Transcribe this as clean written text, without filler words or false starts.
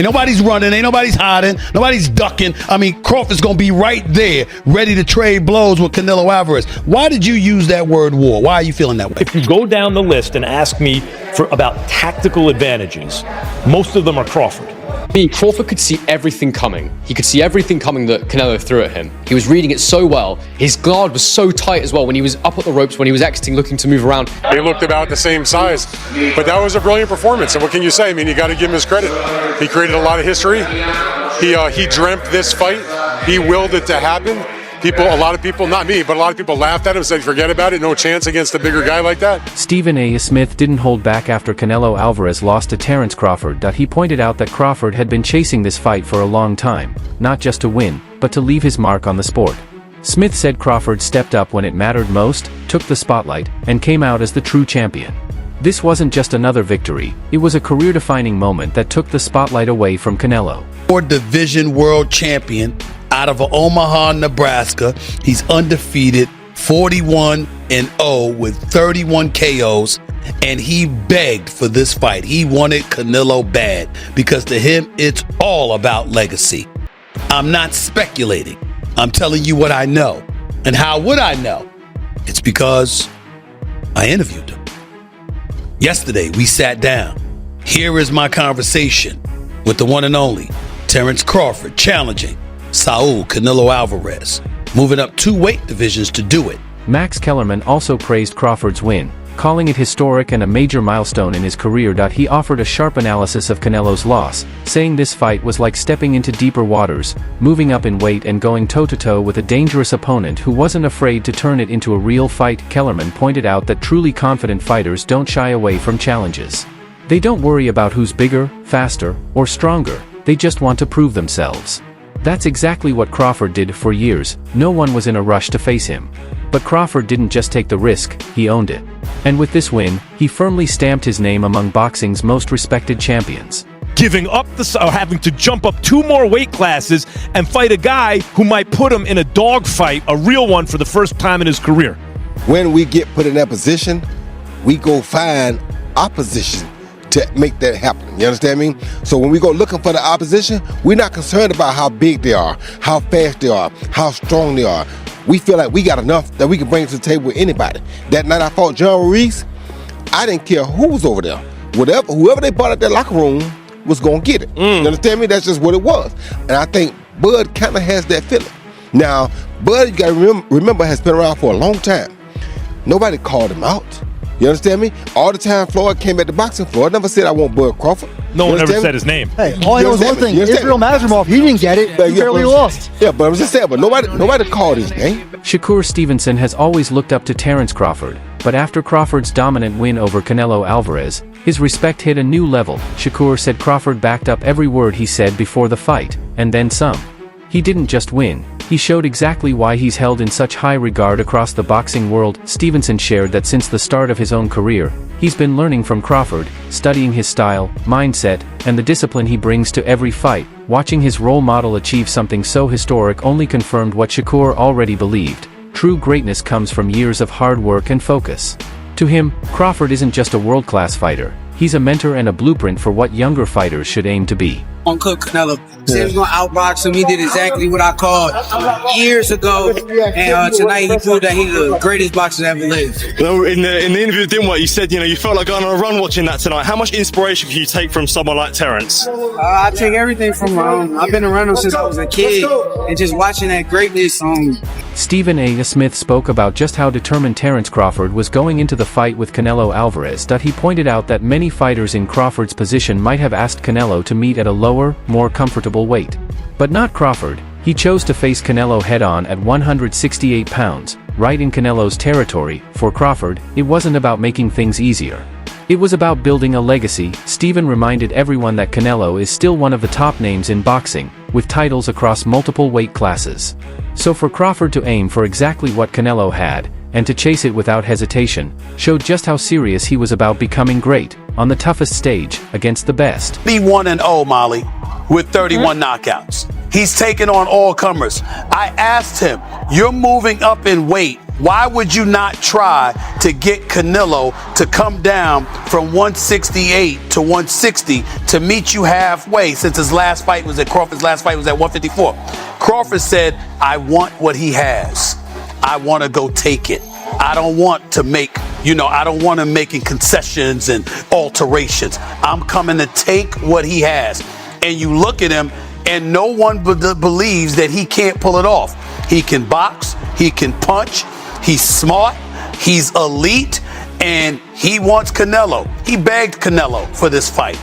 Ain't nobody's running, ain't nobody's hiding, nobody's ducking. I mean, Crawford's going to be right there, ready to trade blows with Canelo Alvarez. Why did you use that word war? Why are you feeling that way? If you go down the list and ask me about tactical advantages, most of them are Crawford. I mean, Crawford could see everything coming. He could see everything coming that Canelo threw at him. He was reading it so well. His guard was so tight as well when he was up at the ropes, when he was exiting, looking to move around. They looked about the same size. But that was a brilliant performance. And what can you say? I mean, you got to give him his credit. He created a lot of history. He dreamt this fight. He willed it to happen. A lot of people, not me, but a lot of people laughed at him and said, forget about it, no chance against a bigger guy like that. Stephen A. Smith didn't hold back after Canelo Alvarez lost to Terence Crawford. He pointed out that Crawford had been chasing this fight for a long time, not just to win, but to leave his mark on the sport. Smith said Crawford stepped up when it mattered most, took the spotlight, and came out as the true champion. This wasn't just another victory, it was a career-defining moment that took the spotlight away from Canelo. Division world champion out of Omaha, Nebraska. He's undefeated, 41-0 with 31 KOs, and he begged for this fight. He wanted Canelo bad because to him, it's all about legacy. I'm not speculating. I'm telling you what I know. And how would I know? It's because I interviewed him. Yesterday, we sat down. Here is my conversation with the one and only Terence Crawford challenging Saul Canelo Alvarez, moving up 2 weight divisions to do it. Max Kellerman also praised Crawford's win, calling it historic and a major milestone in his career. He offered a sharp analysis of Canelo's loss, saying this fight was like stepping into deeper waters, moving up in weight and going toe-to-toe with a dangerous opponent who wasn't afraid to turn it into a real fight. Kellerman pointed out that truly confident fighters don't shy away from challenges. They don't worry about who's bigger, faster, or stronger, they just want to prove themselves. That's exactly what Crawford did for years. No one was in a rush to face him. But Crawford didn't just take the risk, he owned it. And with this win, he firmly stamped his name among boxing's most respected champions. Giving up or having to jump up 2 more weight classes and fight a guy who might put him in a dogfight, a real one, for the first time in his career. When we get put in that position, we go find opposition to make that happen. You understand me? So when we go looking for the opposition, we're not concerned about how big they are, how fast they are, how strong they are. We feel like we got enough that we can bring to the table with anybody. That night I fought John Ruiz, I didn't care who was over there. Whoever they brought out that locker room was going to get it. You understand me? That's just what it was. And I think Bud kind of has that feeling. Now, Bud, you got to remember, has been around for a long time. Nobody called him out. You understand me? All the time Floyd came at the boxing, Floyd never said, I want Bud Crawford. No one ever said his name. Hey, all I know is one thing. Israel Mazrimov, he didn't get it. He barely lost. Yeah, but I was just saying, but nobody called his name. Shakur Stevenson has always looked up to Terence Crawford, but after Crawford's dominant win over Canelo Alvarez, his respect hit a new level. Shakur said Crawford backed up every word he said before the fight, and then some. He didn't just win, he showed exactly why he's held in such high regard across the boxing world. Stevenson shared that since the start of his own career, he's been learning from Crawford, studying his style, mindset, and the discipline he brings to every fight. Watching his role model achieve something so historic only confirmed what Shakur already believed. True greatness comes from years of hard work and focus. To him, Crawford isn't just a world-class fighter, he's a mentor and a blueprint for what younger fighters should aim to be. On Cook Canelo. Said he was going to outbox him. He did exactly what I called years ago. And tonight he proved that he's the greatest boxer that ever lived. Well, in the interview with Dimwit, you said, you felt like going on a run watching that tonight. How much inspiration can you take from someone like Terence? I take everything from I've been around him since I was a kid. And just watching that greatness. Stephen A. Smith spoke about just how determined Terence Crawford was going into the fight with Canelo Alvarez. He pointed out that many fighters in Crawford's position might have asked Canelo to meet at a lower, more comfortable weight. But not Crawford. He chose to face Canelo head-on at 168 pounds, right in Canelo's territory. For Crawford, it wasn't about making things easier. It was about building a legacy. Stephen reminded everyone that Canelo is still one of the top names in boxing, with titles across multiple weight classes. So for Crawford to aim for exactly what Canelo had, and to chase it without hesitation, showed just how serious he was about becoming great, on the toughest stage, against the best. 31-0, Molly, with 31 knockouts. He's taken on all comers. I asked him, you're moving up in weight. Why would you not try to get Canelo to come down from 168 to 160 to meet you halfway, since Crawford's last fight was at 154? Crawford said, I want what he has. I want to go take it. I don't want to make, I don't want to making concessions and alterations. I'm coming to take what he has. And you look at him, and no one believes that he can't pull it off. He can box, he can punch, he's smart, he's elite, and he wants Canelo. He begged Canelo for this fight.